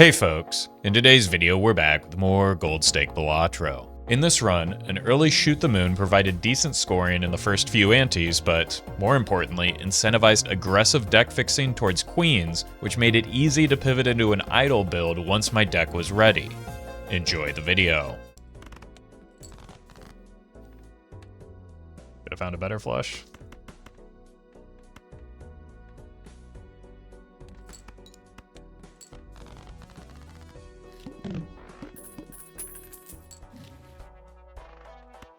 Hey folks, in today's video we're back with more Gold Stake Balatro. In this run, an early shoot the moon provided decent scoring in the first few antes, but more importantly, incentivized aggressive deck fixing towards queens, which made it easy to pivot into an idle build once my deck was ready. Enjoy the video. Could have found a better flush.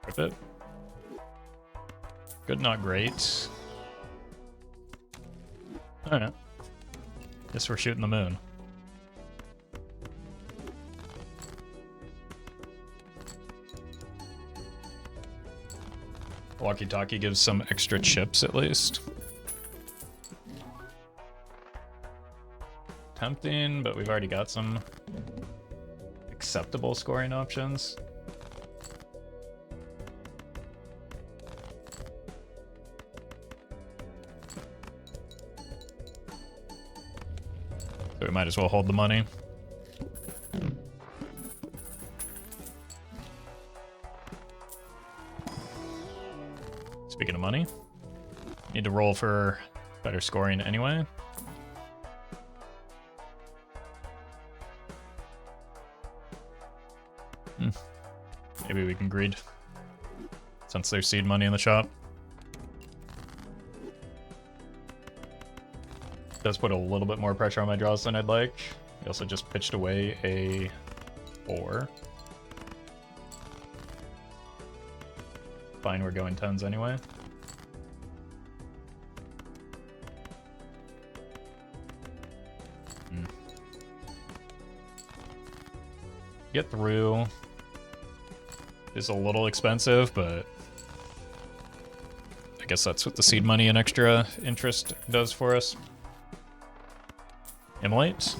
Rip it. Good, not great. I don't know. Guess we're shooting the moon. Walkie-talkie gives some extra chips at least. Tempting, but we've already got some acceptable scoring options. So we might as well hold the money. Speaking of money, need to roll for better scoring anyway. Maybe we can greed, since there's seed money in the shop. Does put a little bit more pressure on my draws than I'd like. He also just pitched away a 4. Fine, we're going 10s anyway. Get through is a little expensive, but I guess that's what the seed money and extra interest does for us. Immolate.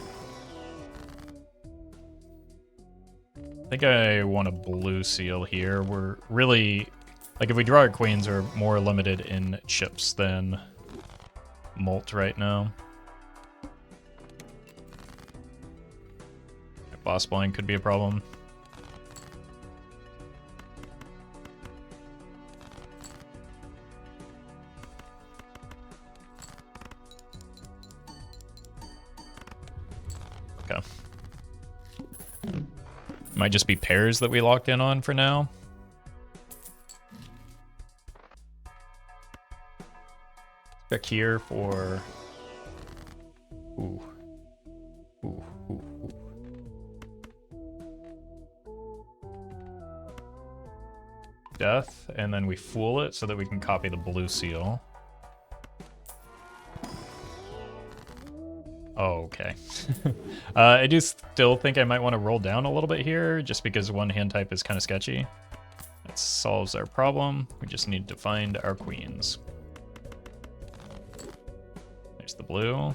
I think I want a blue seal here. We're really, like, if we draw our queens, we're more limited in chips than molt right now. Boss blind could be a problem. Okay. Might just be pairs that we lock in on for now. Check here for... Ooh. Ooh, ooh, ooh. Death, and then we fool it so that we can copy the blue seal. Oh, okay. I do still think I might want to roll down a little bit here, just because one hand type is kind of sketchy. That solves our problem. We just need to find our queens. There's the blue.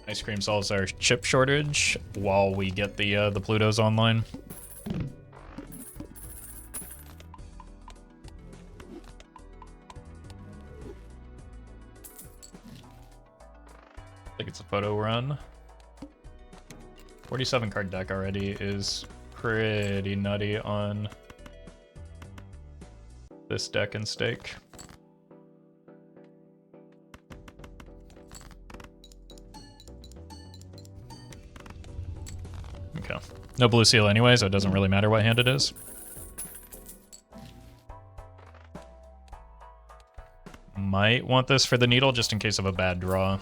Ice cream solves our chip shortage while we get the Plutos online. I think it's a photo run. 47 card deck already is pretty nutty on this deck and stake. Okay. No blue seal anyway, so it doesn't really matter what hand it is. Might want this for the needle just in case of a bad draw.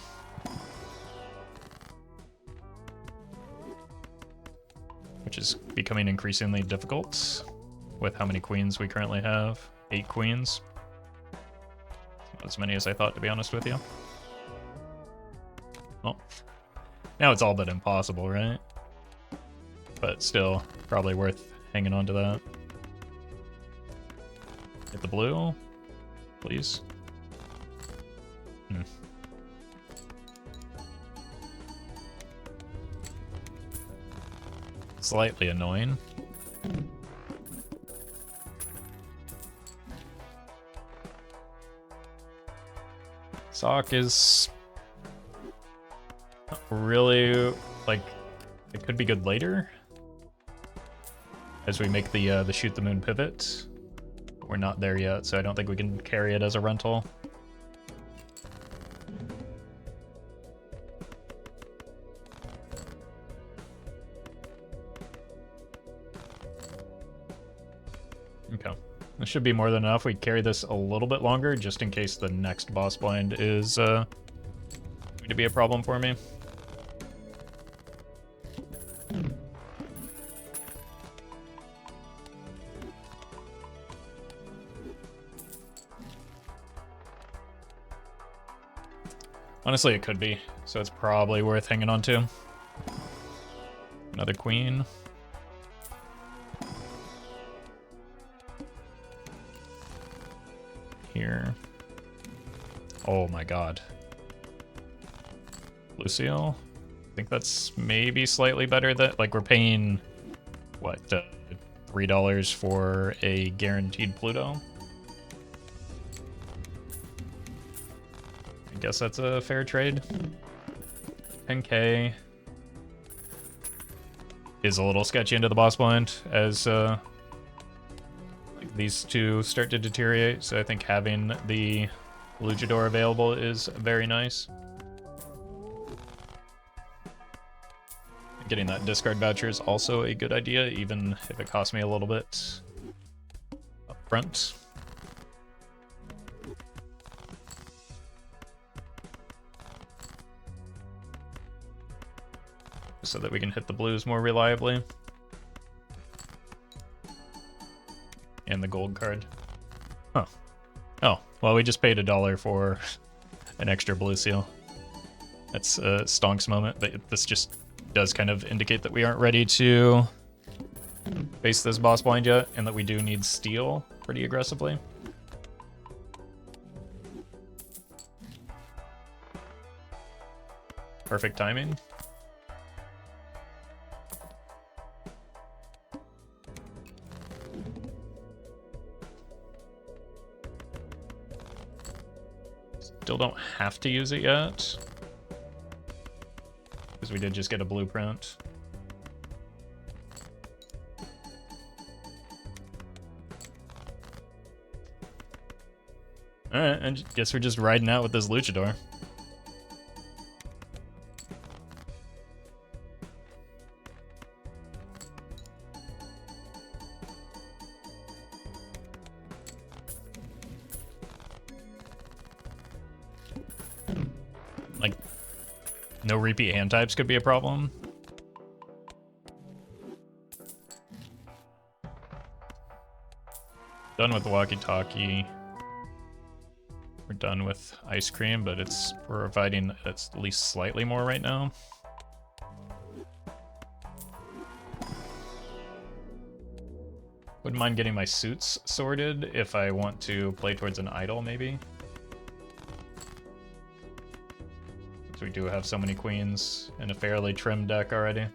Which is becoming increasingly difficult with how many queens we currently have. 8 queens. Not as many as I thought, to be honest with you. Well, now it's all but impossible, right? But still, probably worth hanging on to that. Hit the blue, please. Slightly annoying. Sock is not really, like, it could be good later as we make the shoot the moon pivot. We're not there yet, so I don't think we can carry it as a rental. Okay. This should be more than enough. We carry this a little bit longer just in case the next boss blind is going to be a problem for me. Honestly, it could be, so it's probably worth hanging on to. Another queen. Here. Oh my god. Lucille? I think that's maybe slightly better that, like, we're paying, what, $3 for a guaranteed Pluto? I guess that's a fair trade. 10k is a little sketchy into the boss blind as these two start to deteriorate, so I think having the luchador available is very nice. Getting that discard voucher is also a good idea, even if it costs me a little bit up front. So that we can hit the blues more reliably. And the gold card. Huh. Oh, well, we just paid $1 for an extra blue seal. That's a stonks moment, but this just does kind of indicate that we aren't ready to face this boss blind yet, and that we do need steel pretty aggressively. Perfect timing. Still don't have to use it yet, because we did just get a blueprint. Alright, I guess we're just riding out with this luchador. Like, no repeat hand types could be a problem. Done with the walkie-talkie. We're done with ice cream, but it's providing at least slightly more right now. Wouldn't mind getting my suits sorted if I want to play towards an idol, maybe. Because we do have so many queens in a fairly trimmed deck already.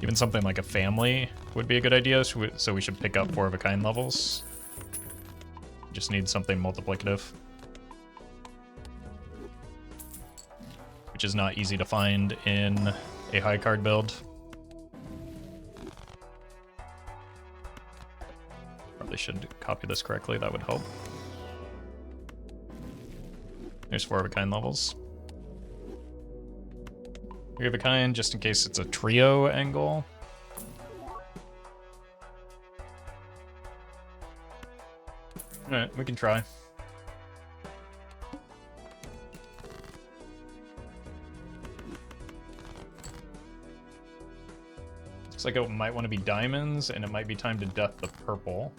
Even something like a family would be a good idea, so we should pick up 4 of a kind levels. Just need something multiplicative, which is not easy to find in a high card build. Probably should copy this correctly, that would help. There's 4 of a kind levels. 3 of a kind, just in case it's a trio angle. Alright, we can try. Looks like it might want to be diamonds, and it might be time to death the purple.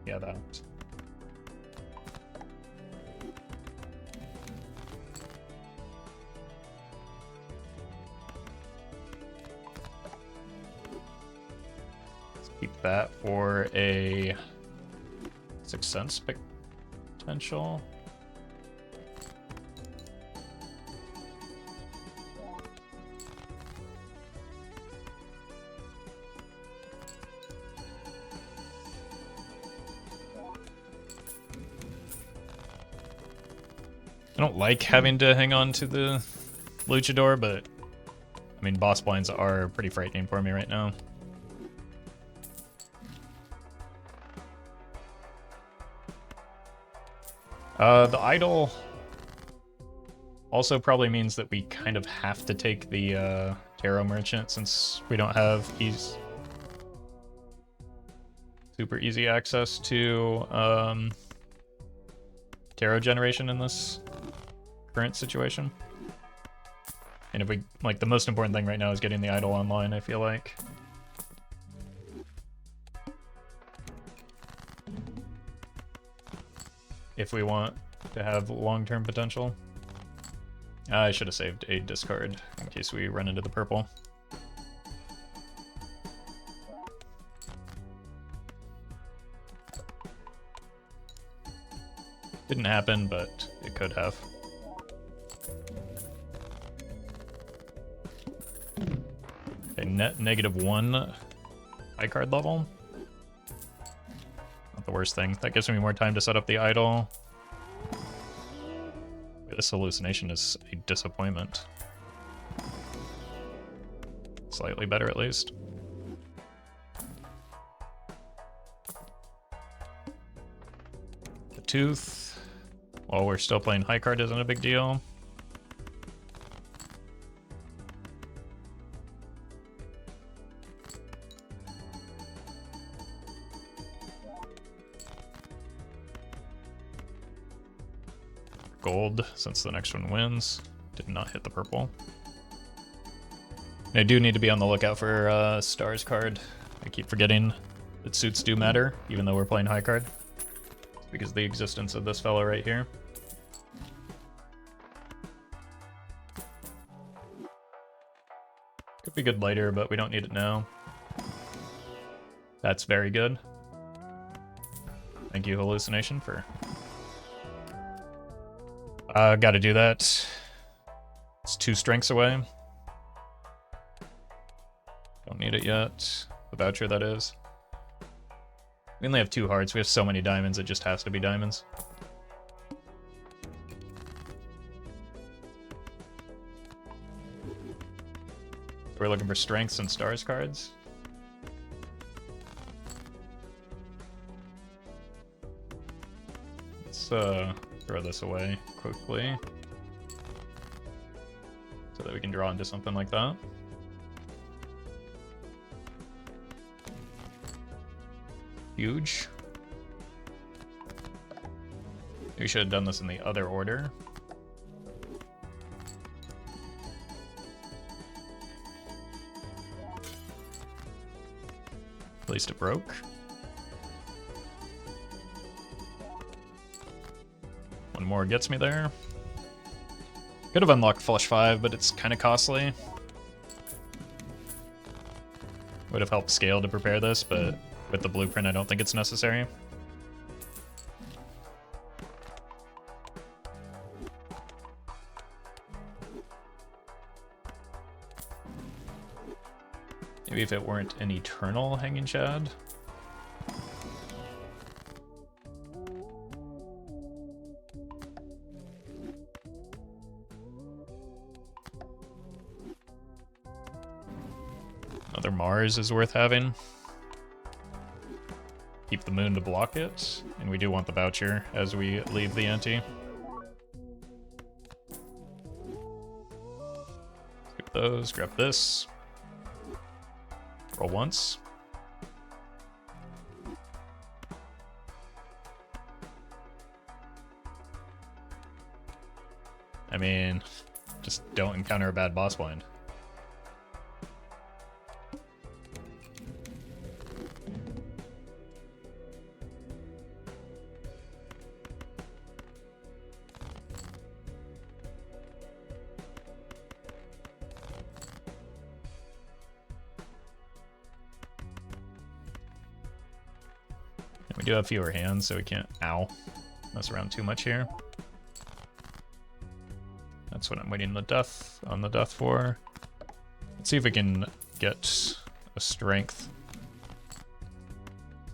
Yeah, that. Keep that for a 6 cents potential. don't like having to hang on to the luchador, but I mean, boss blinds are pretty frightening for me right now. The idol also probably means that we kind of have to take the tarot merchant since we don't have super easy access to tarot generation in this current situation. And if we, like, the most important thing right now is getting the idol online, I feel like. If we want to have long-term potential. I should have saved a discard in case we run into the purple. Didn't happen, but it could have. Okay, net -1 high card level. Not the worst thing. That gives me more time to set up the idol. This hallucination is a disappointment. Slightly better, at least. The tooth, while we're still playing high card, isn't a big deal. Gold, since the next one wins. Did not hit the purple. And I do need to be on the lookout for Stars card. I keep forgetting that suits do matter, even though we're playing high card. It's because of the existence of this fella right here. Could be good later, but we don't need it now. That's very good. Thank you, Hallucination, for... gotta do that. It's 2 strengths away. Don't need it yet. The voucher, that is. We only have 2 hearts. We have so many diamonds, it just has to be diamonds. We're looking for strengths and stars cards. Let's throw this away quickly so that we can draw into something like that. Huge. We should have done this in the other order. At least it broke. One more gets me there. Could have unlocked flush 5, but it's kind of costly. Would have helped scale to prepare this, but with the blueprint I don't think it's necessary. Maybe if it weren't an eternal hanging shad. Another Mars is worth having. Keep the moon to block it, and we do want the voucher as we leave the ante. Skip those, grab this. Roll once. I mean, just don't encounter a bad boss blind. We do have fewer hands, so we can't, mess around too much here. That's what I'm waiting on the death for. Let's see if we can get a strength.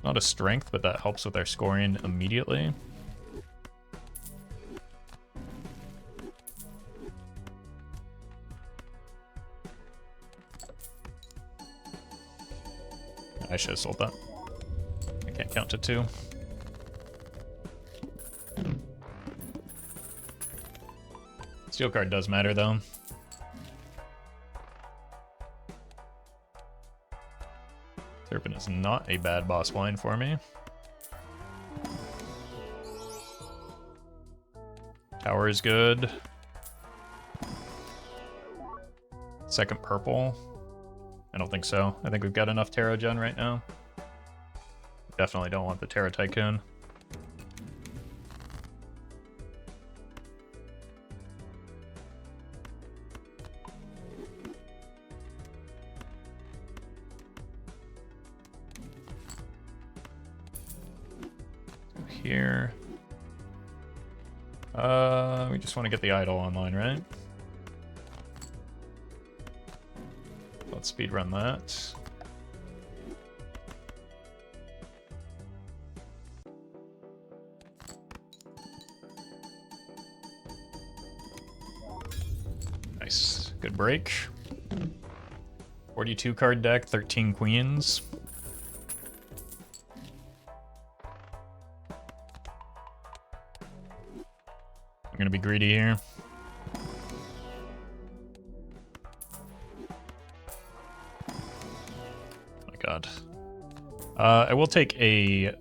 Not a strength, but that helps with our scoring immediately. I should have sold that. I can't count to 2. Steel card does matter though. Serpent is not a bad boss wine for me. Tower is good. Second purple. I don't think so. I think we've got enough Tarot Gen right now. Definitely don't want the Tarot Tycoon. Here. We just want to get the idol online, right? Let's speedrun that. Nice. Good break. 42 card deck, 13 queens. I'm gonna be greedy here. Oh my god. I will take a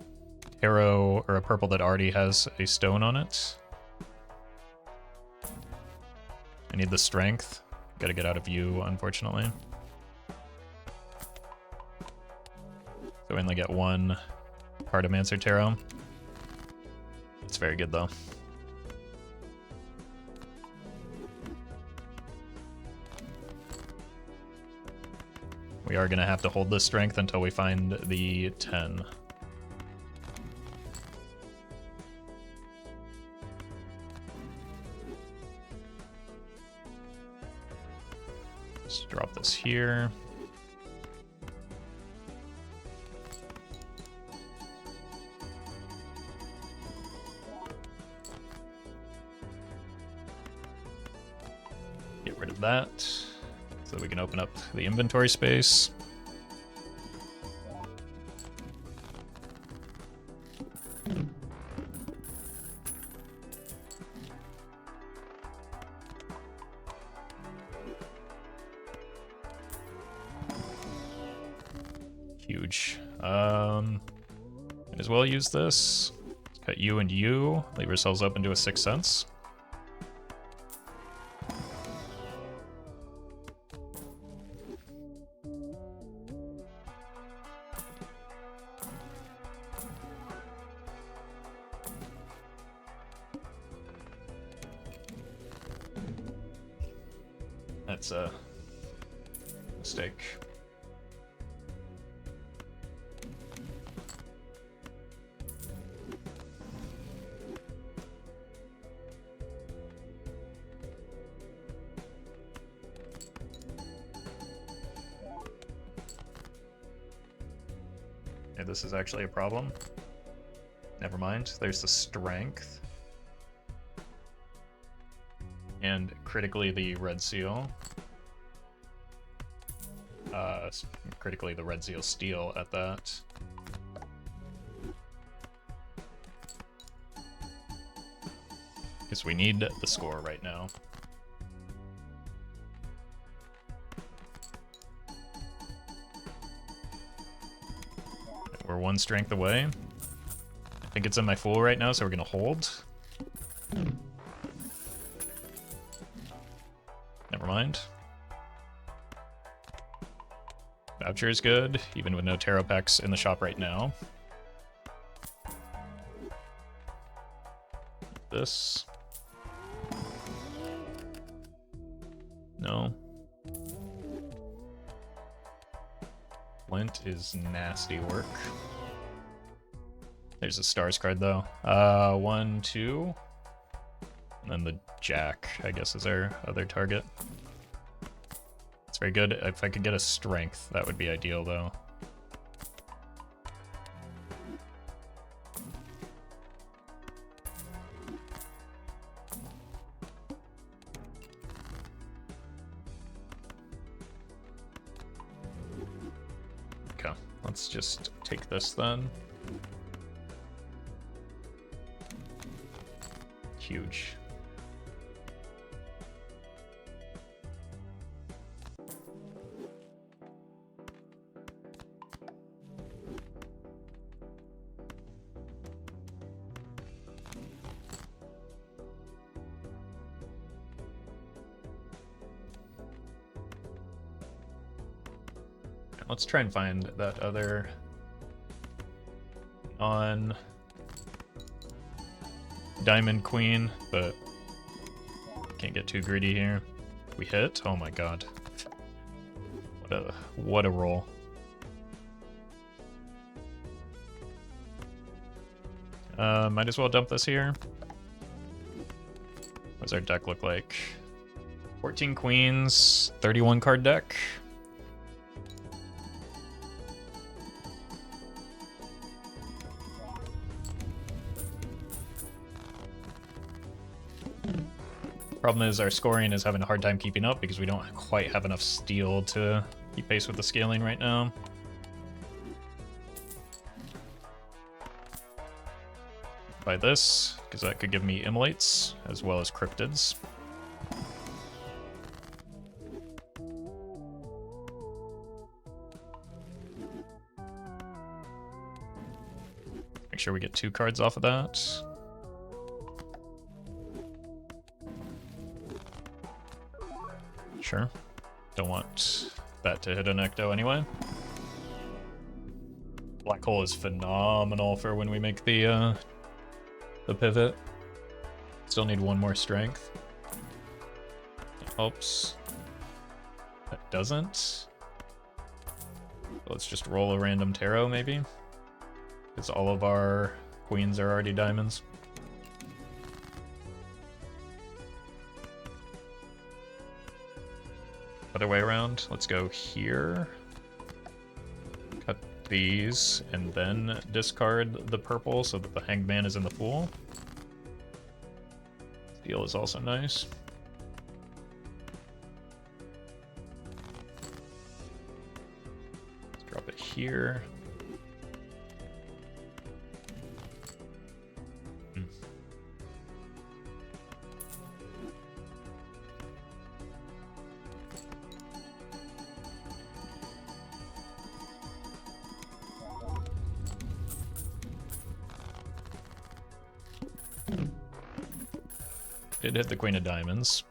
arrow or a purple that already has a stone on it. I need the strength. Gotta get out of view, unfortunately. So we only get 1 Cartomancer Tarot. It's very good though. We are going to have to hold this strength until we find the 10. Let's drop this here. Get rid of that. So we can open up the inventory space. Huge. Might as well use this. Cut you and you. Leave ourselves open to a 6th sense. That's a mistake. Okay, this is actually a problem. Never mind. There's the strength. And critically the red seal. Critically the red seal steel at that. Because we need the score right now. We're 1 strength away. I think it's in my Fool right now, so we're gonna hold. Never mind. Voucher is good, even with no tarot packs in the shop right now. This. No. Flint is nasty work. There's a stars card though. 1, 2. And then the jack, I guess, is our other target. It's very good. If I could get a strength, that would be ideal though. Okay. Let's just take this then. Huge. Let's try and find that other diamond queen, but can't get too greedy here. We hit? Oh my god. What a roll. Might as well dump this here. What does our deck look like? 14 queens, 31 card deck. Problem is our scoring is having a hard time keeping up because we don't quite have enough steel to keep pace with the scaling right now. Buy this, because that could give me immolates as well as cryptids. Make sure we get 2 cards off of that. Sure. Don't want that to hit an ecto anyway. Black hole is phenomenal for when we make the pivot. Still need 1 more strength. That helps. That doesn't. Let's just roll a random tarot maybe. Because all of our queens are already diamonds. Other way around, let's go here. Cut these, and then discard the purple so that the hanged man is in the pool. Steel is also nice. Let's drop it here. Did hit the queen of diamonds.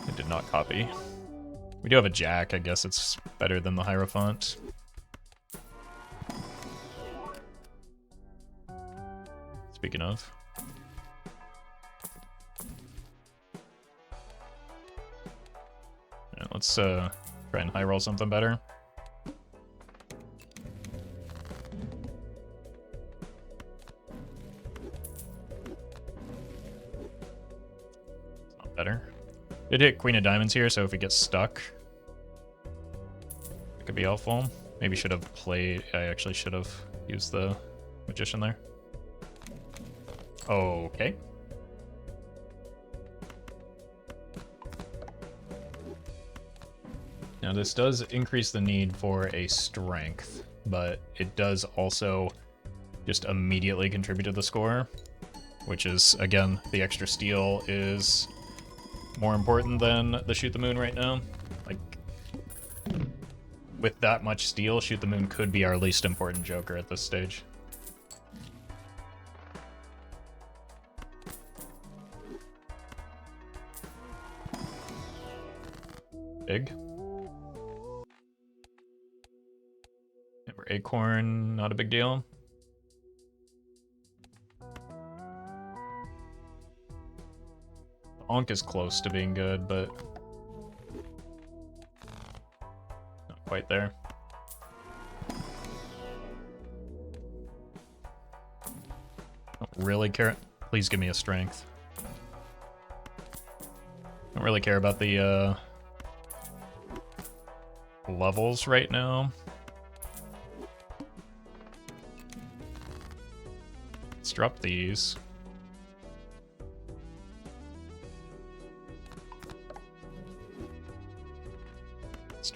It did not copy. We do have a jack, I guess it's better than the Hierophant. Speaking of. Yeah, let's try and high roll something better. Better. Did hit Queen of Diamonds here, so if it gets stuck, it could be helpful. Maybe should have played. I actually should have used the Magician there. Okay. Now this does increase the need for a strength, but it does also just immediately contribute to the score, which is, again, the extra steel is more important than the Shoot the Moon right now. Like, with that much steel, Shoot the Moon could be our least important joker at this stage. Big. Remember, Acorn, not a big deal. Onk is close to being good, but not quite there. Don't really care. Please give me a strength. Don't really care about the levels right now. Let's drop these.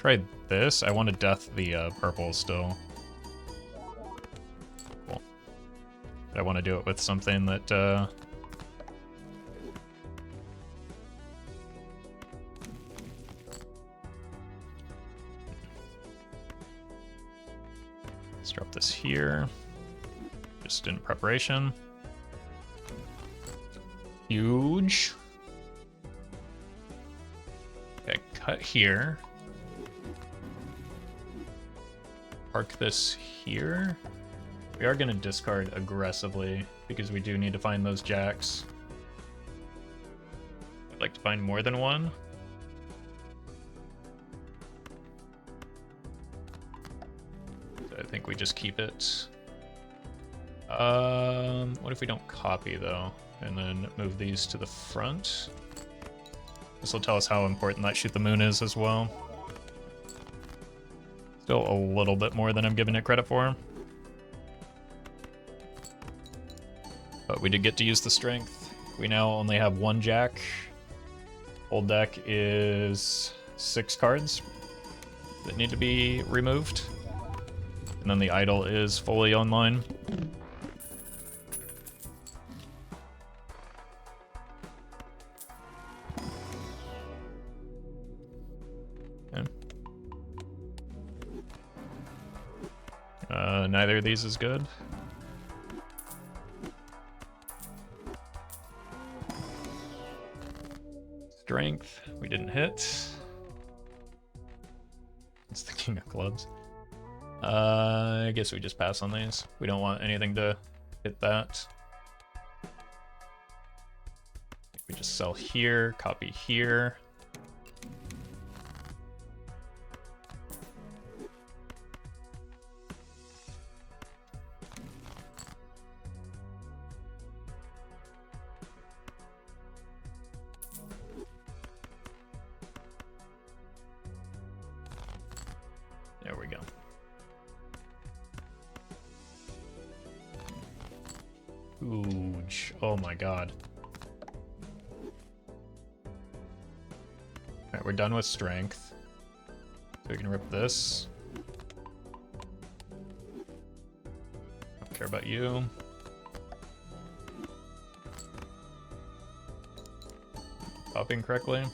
Try this. I want to death the purple still. Cool. But I want to do it with something that let's drop this here. Just in preparation. Huge. Okay, cut here. Park this here. We are going to discard aggressively because we do need to find those jacks. I'd like to find more than one. So I think we just keep it. What if we don't copy though, and then move these to the front? This will tell us how important that shoot the moon is as well. Still a little bit more than I'm giving it credit for. But we did get to use the strength. We now only have one jack. Old deck is 6 cards that need to be removed. And then the idol is fully online. Neither of these is good. Strength, we didn't hit. It's the king of clubs. I guess we just pass on these. We don't want anything to hit that. We just sell here, copy here. There we go. Huge. Oh my god. Alright, we're done with strength. So we can rip this. Don't care about you. Copying correctly.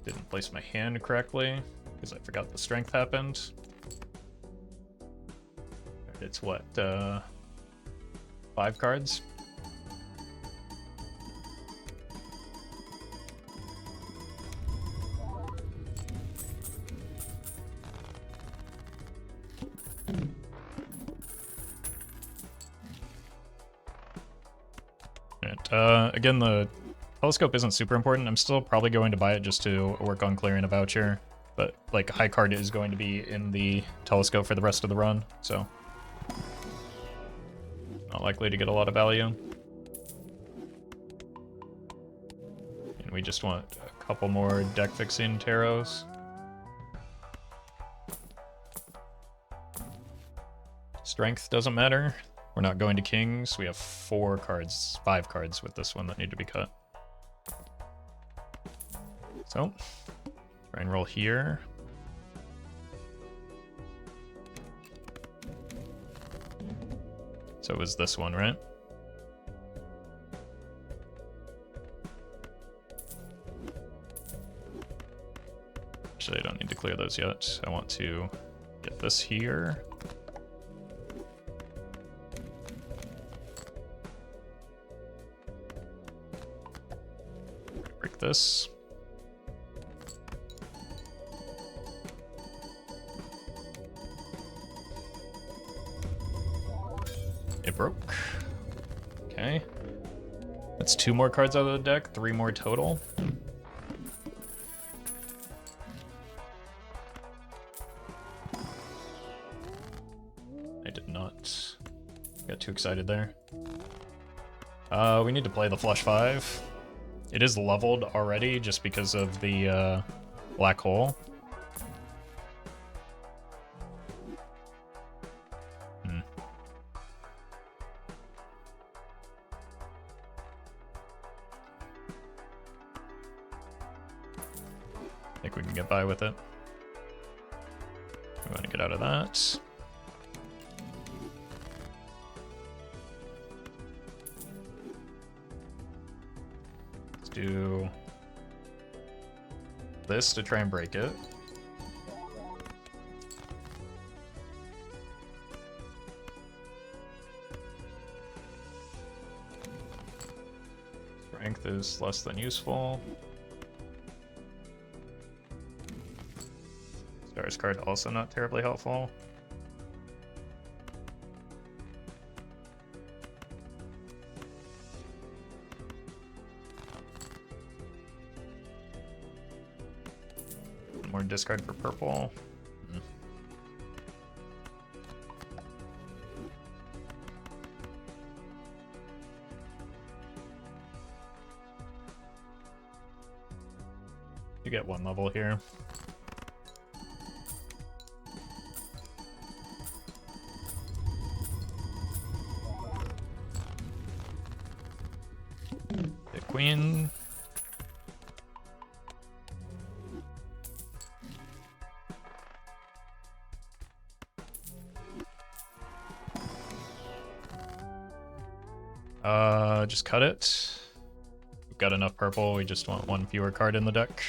Didn't place my hand correctly because I forgot the strength happened. It's what, 5 cards? And, again, the telescope isn't super important. I'm still probably going to buy it just to work on clearing a voucher. But, like, high card is going to be in the telescope for the rest of the run, so not likely to get a lot of value. And we just want a couple more deck fixing tarots. Strength doesn't matter. We're not going to kings. We have 5 cards with this one that need to be cut. So, try and roll here. So it was this one, right? Actually, I don't need to clear those yet. I want to get this here. Break this. It broke. Okay. That's 2 more cards out of the deck, 3 more total. I did not. Got too excited there. We need to play the flush 5. It is leveled already just because of the black hole. think we can get by with it. We want to get out of that. Let's do this to try and break it. Strength is less than useful. Stars card also not terribly helpful. One more discard for purple. You get one level here. The queen. Just cut it. We've got enough purple, we just want one fewer card in the deck.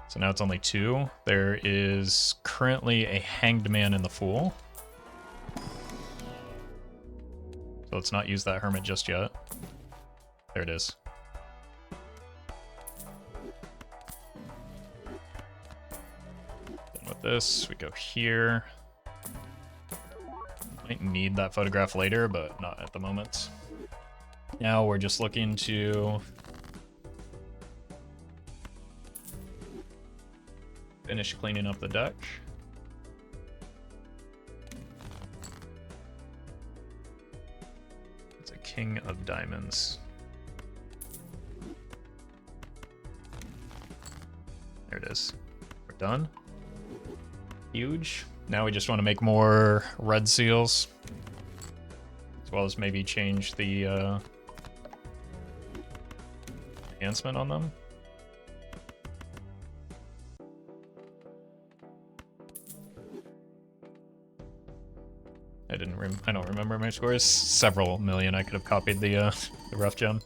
So now it's only 2. There is currently a Hanged Man in the Fool. So let's not use that Hermit just yet. There it is. Then with this, we go here. Might need that photograph later, but not at the moment. Now we're just looking to finish cleaning up the deck. It's a King of Diamonds. There it is. We're done. Huge. Now we just want to make more red seals, as well as maybe change the enhancement on them. I don't remember my scores. Several million. I could have copied the rough gem.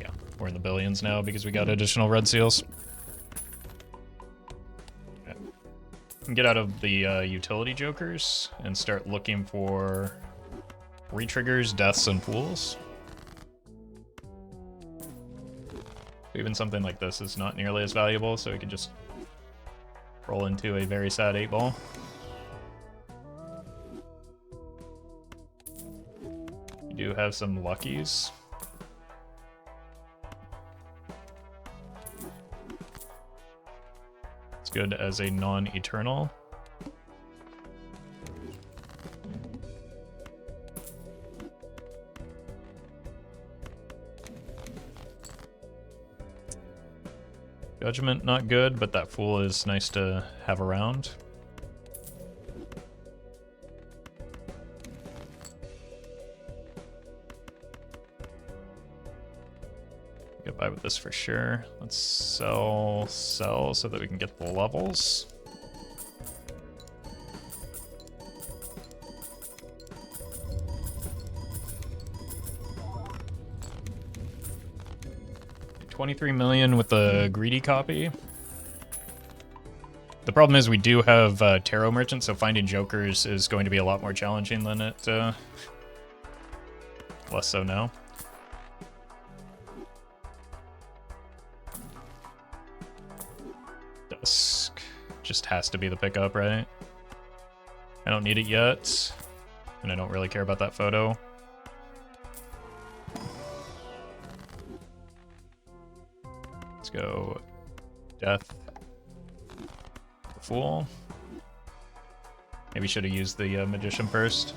Yeah, we're in the billions now because we got additional red seals. Okay. We can get out of the utility jokers and start looking for retriggers, deaths, and fools. Even something like this is not nearly as valuable, so we can just roll into a very sad 8-ball. You do have some luckies. It's good as a non-eternal. Judgment, not good, but that Fool is nice to have around. Get by with this for sure. Let's sell so that we can get the levels. $23 million with the greedy copy. The problem is we do have tarot merchants, so finding jokers is going to be a lot more challenging than it less so now. Dusk just has to be the pickup, right? I don't need it yet, and I don't really care about that photo. Let's go Death, the Fool. Maybe should have used the Magician first.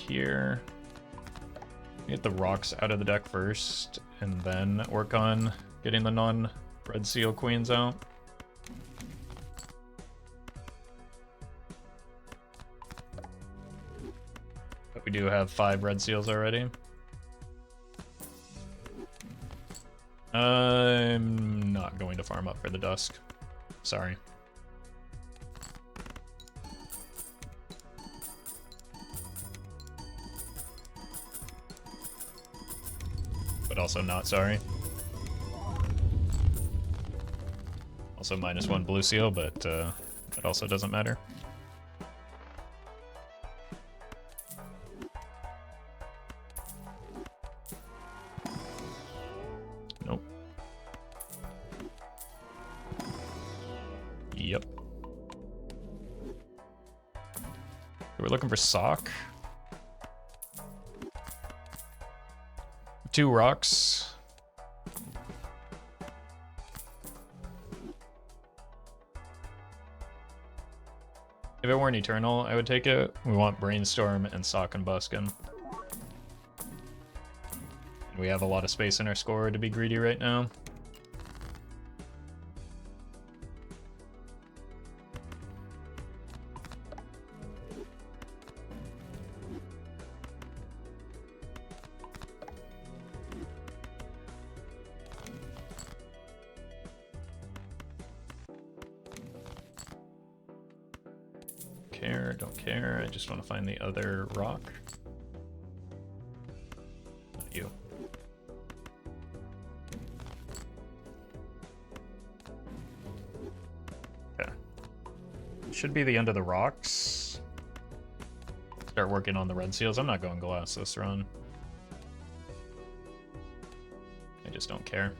here. Get the rocks out of the deck first, and then work on getting the non-red seal queens out. But we do have 5 red seals already. I'm not going to farm up for the dusk. Sorry. But also not sorry. Also -1 blue seal, but it also doesn't matter. Nope. Yep. We're looking for sock. 2 rocks. If it weren't eternal, I would take it. We want brainstorm and sock and buskin. And we have a lot of space in our score to be greedy right now. Don't care. I just want to find the other rock. Not you. Okay. Should be the end of the rocks. Start working on the red seals. I'm not going glass this run. I just don't care.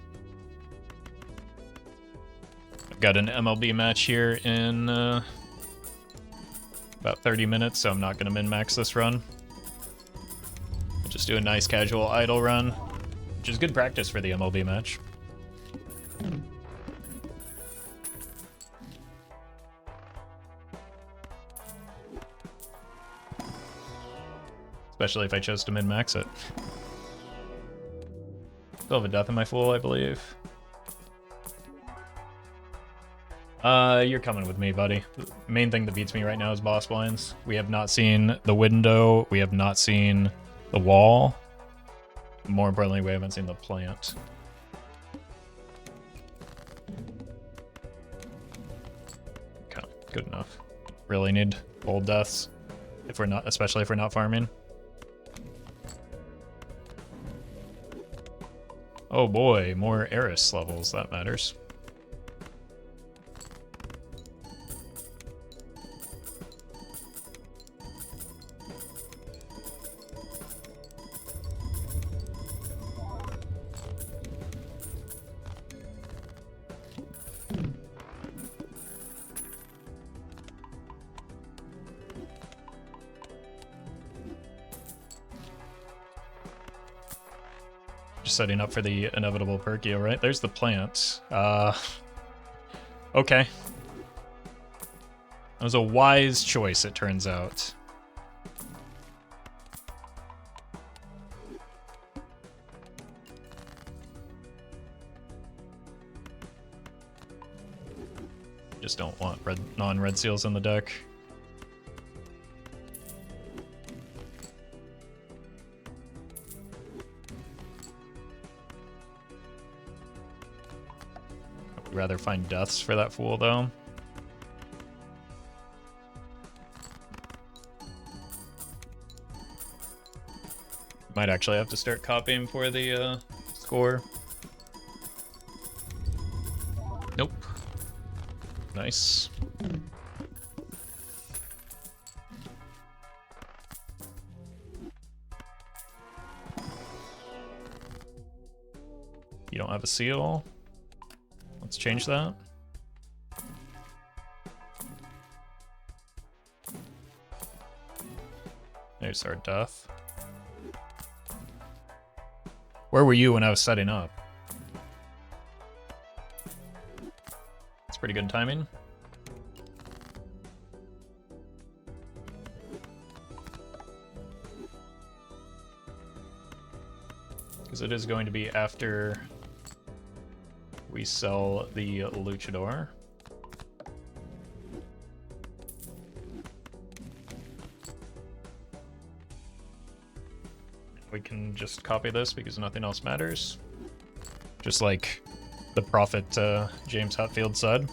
I've got an MLB match here in about 30 minutes, so I'm not going to min-max this run. I'll just do a nice casual idle run, which is good practice for the MLB match. Especially if I chose to min-max it. Still have a death in my Fool, I believe. You're coming with me, buddy. The main thing that beats me right now is boss blinds. We have not seen the window. We have not seen the wall. More importantly, we haven't seen the plant. Okay, good enough. Really need old deaths if we're not, especially if we're not farming. Oh boy, more Eris levels. That matters. Just setting up for the inevitable Perkio, right? There's the plant. Okay. That was a wise choice, it turns out. Just don't want non-red seals in the deck. I'd rather find deaths for that Fool, though. Might actually have to start copying for the score. Nope. Nice. You don't have a seal? Let's change that. There's our death. Where were you when I was setting up? That's pretty good timing. because it is going to be after we sell the luchador. We can just copy this because nothing else matters. Just like the prophet James Hetfield said.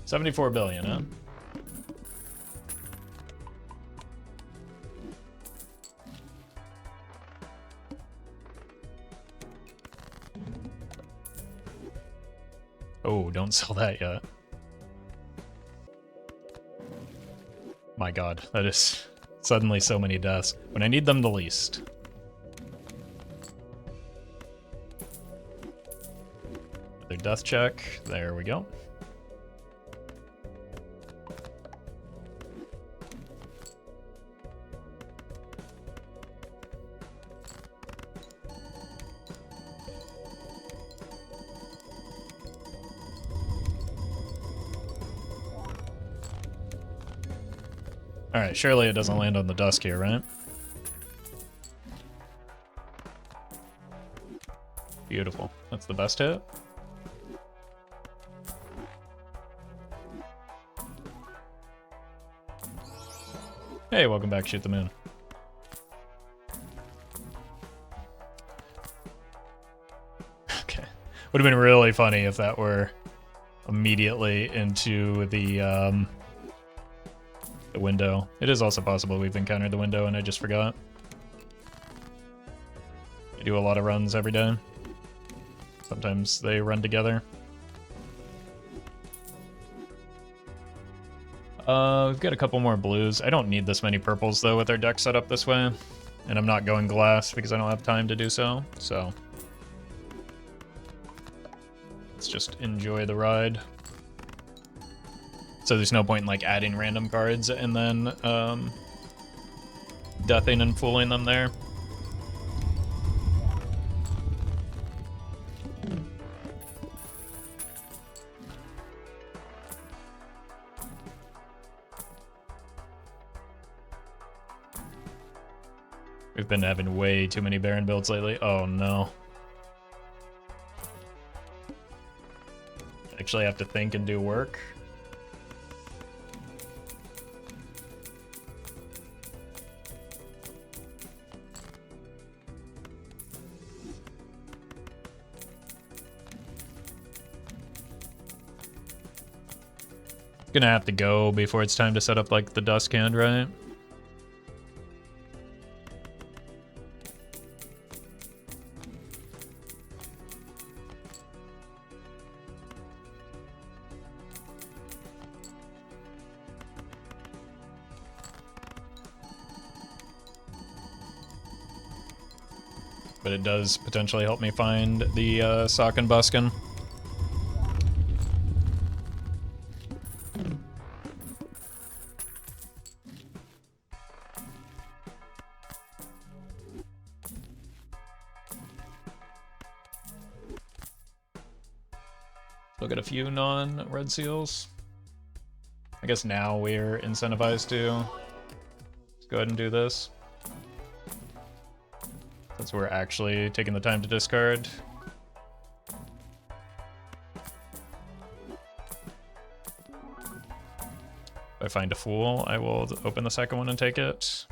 $74 billion, huh? Oh, don't sell that yet. My god, that is suddenly so many deaths when I need them the least. Another death check. There we go. Alright, surely it doesn't land on the dusk here, right? Beautiful. That's the best hit. Hey, welcome back, Shoot the Moon. Okay. Would have been really funny if that were immediately into the window. It is also possible we've encountered the window and I just forgot. I do a lot of runs every day. Sometimes they run together. We've got a couple more blues. I don't need this many purples though with our deck set up this way. And I'm not going glass because I don't have time to do so. So let's just enjoy the ride. So there's no point in like adding random cards and then deathing and fooling them there. We've been having way too many Baron builds lately. Oh no. Actually have to think and do work. Gonna have to go before it's time to set up like the dusk hand, right? But it does potentially help me find the sock and buskin. Look at a few non-red seals. I guess now we're incentivized to let's go ahead and do this. Since we're actually taking the time to discard. If I find a fool, I will open the second one and take it.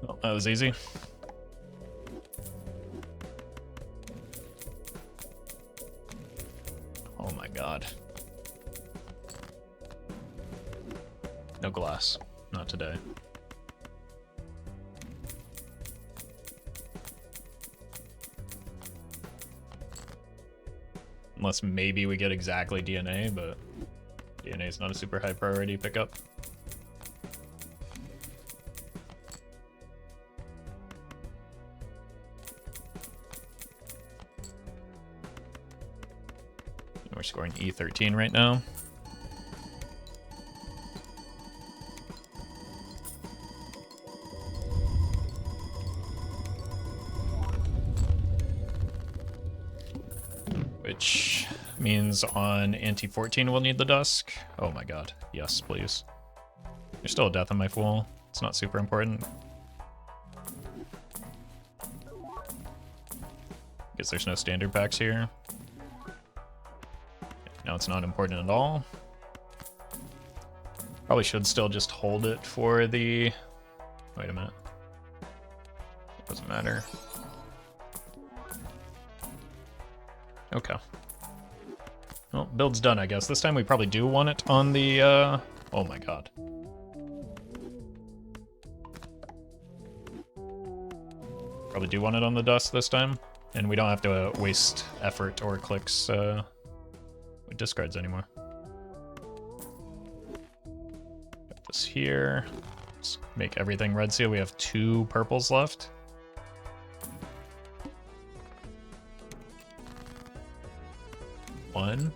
Oh, that was easy. Oh my god. No glass. Not today. Unless maybe we get exactly DNA, but DNA is not a super high priority pickup. We're scoring E13 right now. Which means on ante 14 we'll need the dusk. Oh my god. Yes, please. There's still a death on my fool. It's not super important. Guess there's no standard packs here. No, it's not important at all. Probably should still just hold it for the... Wait a minute. It doesn't matter. Okay. Well, build's done, I guess. This time we probably do want it on the, Oh my god. Probably do want it on the dust this time. And we don't have to waste effort or clicks with discards anymore. Put this here. Let's make everything red seal. We have 2 purples left. One.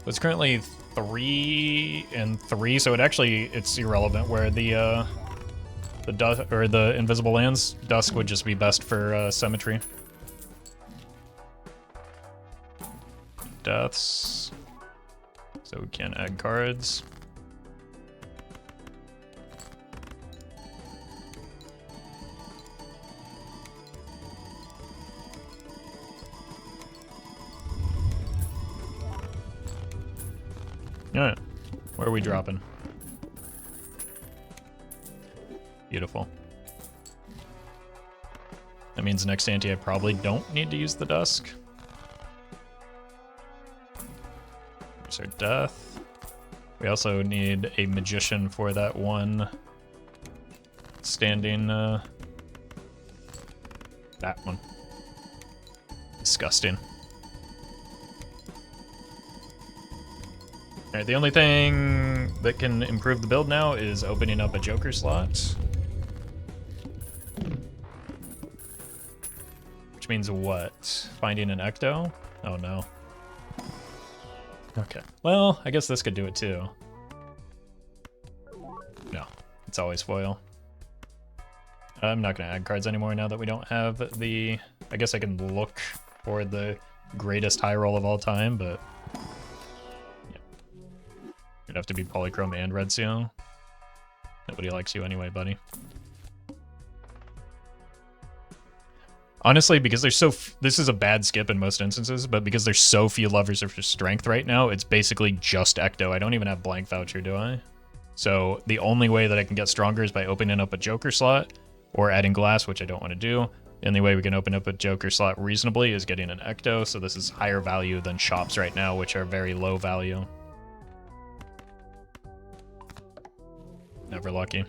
It's currently 3 and 3, so it's irrelevant where the invisible lands. Dusk would just be best for symmetry. Deaths, so we can't add cards. Alright, where are we dropping? Beautiful. That means next ante I probably don't need to use the dusk. There's our death. We also need a magician for that one standing, that one. Disgusting. Alright, the only thing that can improve the build now is opening up a Joker slot. Which means what? Finding an Ecto? Oh no. Okay. Well, I guess this could do it too. No, it's always foil. I'm not going to add cards anymore now that we don't have the... I guess I can look for the greatest high roll of all time, but... It'd have to be polychrome and red seal. Nobody likes you anyway, buddy. Honestly, because there's this is a bad skip in most instances, but because there's so few levers of strength right now, it's basically just Ecto. I don't even have blank voucher, do I? So the only way that I can get stronger is by opening up a Joker slot or adding glass, which I don't want to do. The only way we can open up a Joker slot reasonably is getting an Ecto, so this is higher value than shops right now, which are very low value. Never lucky.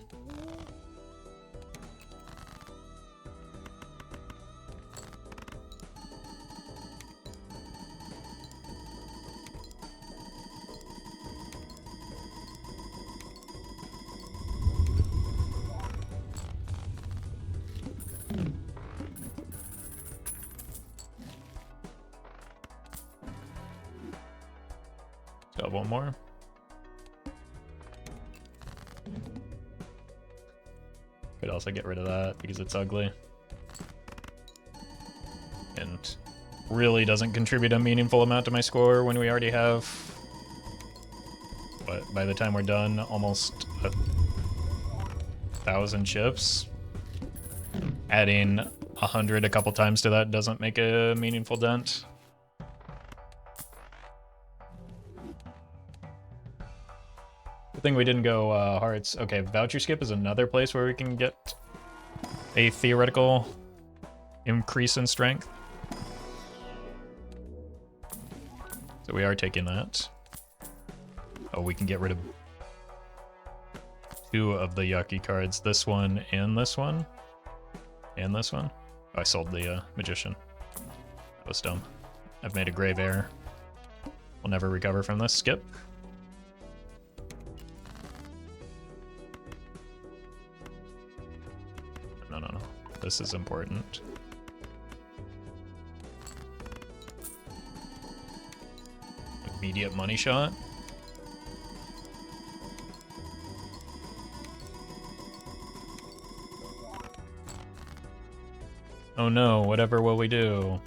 Still have one more. Could also get rid of that because it's ugly. And really doesn't contribute a meaningful amount to my score when we already have, but by the time we're done, almost 1,000 chips. Adding 100 a couple times to that doesn't make a meaningful dent. Good thing we didn't go hearts. Okay, voucher skip is another place where we can get a theoretical increase in strength. So we are taking that. Oh, we can get rid of 2 of the yucky cards. This one and this one. And this one. Oh, I sold the magician. That was dumb. I've made a grave error. We'll never recover from this. Skip. No. This is important. Immediate money shot. Oh no, whatever will we do?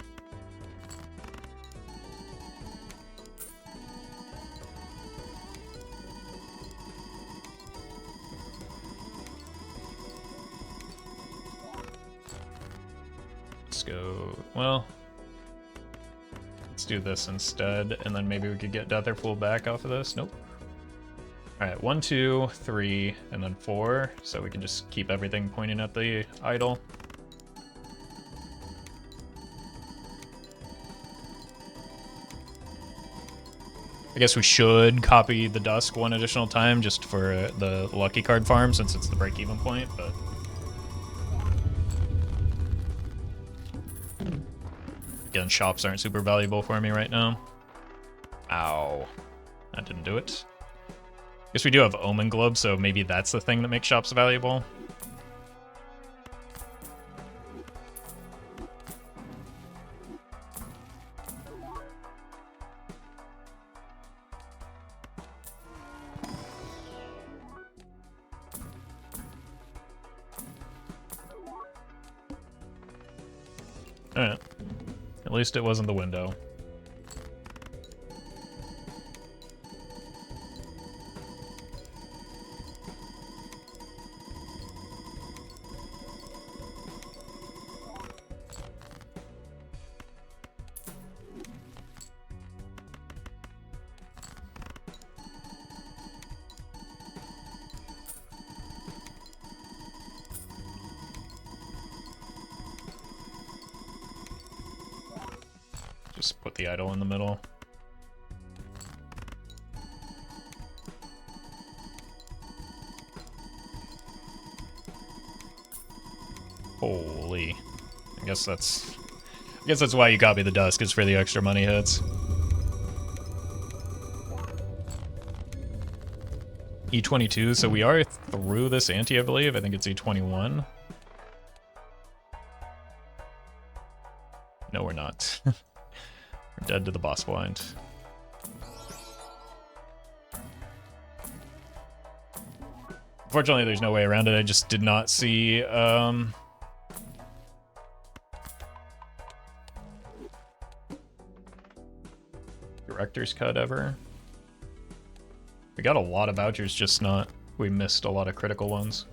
Let's go, well, let's do this instead, and then maybe we could get Deatherpool back off of this. Nope. Alright, 1, 2, 3, and then 4, so we can just keep everything pointing at the idol. I guess we should copy the Dusk one additional time just for the lucky card farm since it's the break-even point, but... Again, shops aren't super valuable for me right now. Ow. That didn't do it. Guess we do have Omen Globe, so maybe that's the thing that makes shops valuable. Alright. At least it wasn't the window. Just put the idol in the middle. Holy. I guess that's why you copy the Dusk, is for the extra money hits. E22, so we are through this ante, I believe. I think it's E21. No, we're not. We're dead to the boss blind. Unfortunately, there's no way around it. I just did not see director's cut ever. We got a lot of vouchers, just not... We missed a lot of critical ones.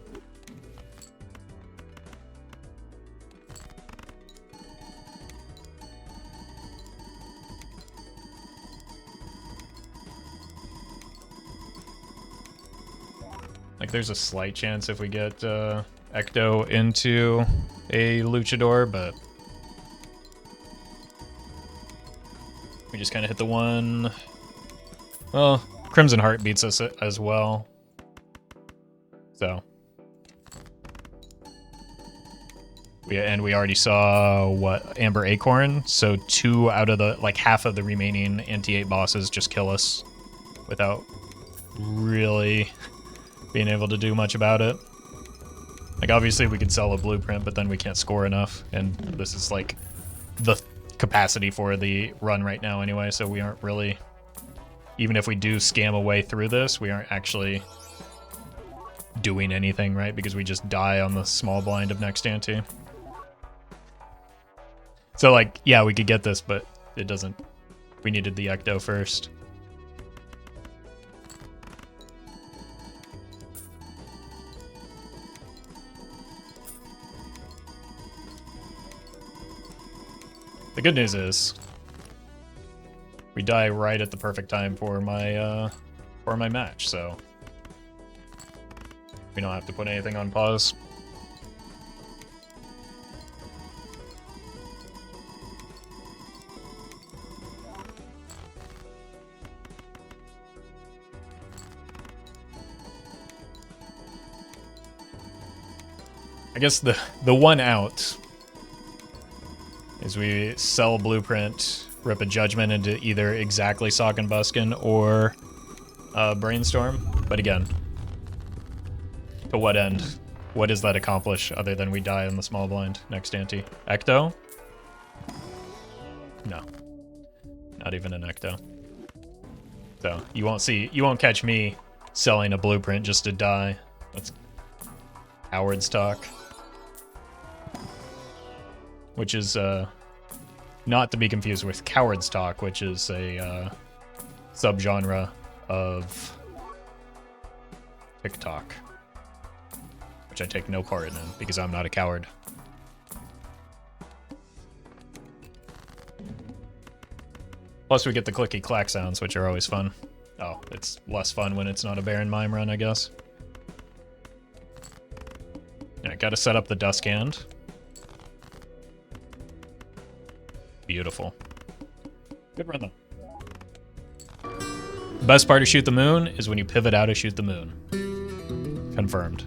Like, there's a slight chance if we get Ecto into a Luchador, but... We just kind of hit the one... Well, Crimson Heart beats us as well. So... We already saw, what, Amber Acorn? So 2 out of the, like, half of the remaining anti-8 bosses just kill us without really... being able to do much about it. Like, obviously we could sell a blueprint, but then we can't score enough, and this is like the capacity for the run right now anyway, so we aren't really, even if we do scam a way through this, we aren't actually doing anything, right? Because we just die on the small blind of next ante. So, like, yeah, we could get this, but it doesn't, we needed the Ecto first. The good news is, we die right at the perfect time for my match, so we don't have to put anything on pause. I guess the one out is we sell a blueprint, rip a judgment into either exactly Sock and Buskin or Brainstorm. But again, to what end? What does that accomplish other than we die in the small blind next ante? Ecto? No. Not even an Ecto. So you won't catch me selling a blueprint just to die. That's Howard's talk. which is not to be confused with Coward's Talk, which is a subgenre of TikTok, which I take no part in because I'm not a coward. Plus we get the clicky clack sounds, which are always fun. Oh, it's less fun when it's not a Baron Mime run, I guess. Yeah, gotta set up the Dusk Hand. Beautiful. Good run, though. The best part of Shoot the Moon is when you pivot out of Shoot the Moon. Confirmed.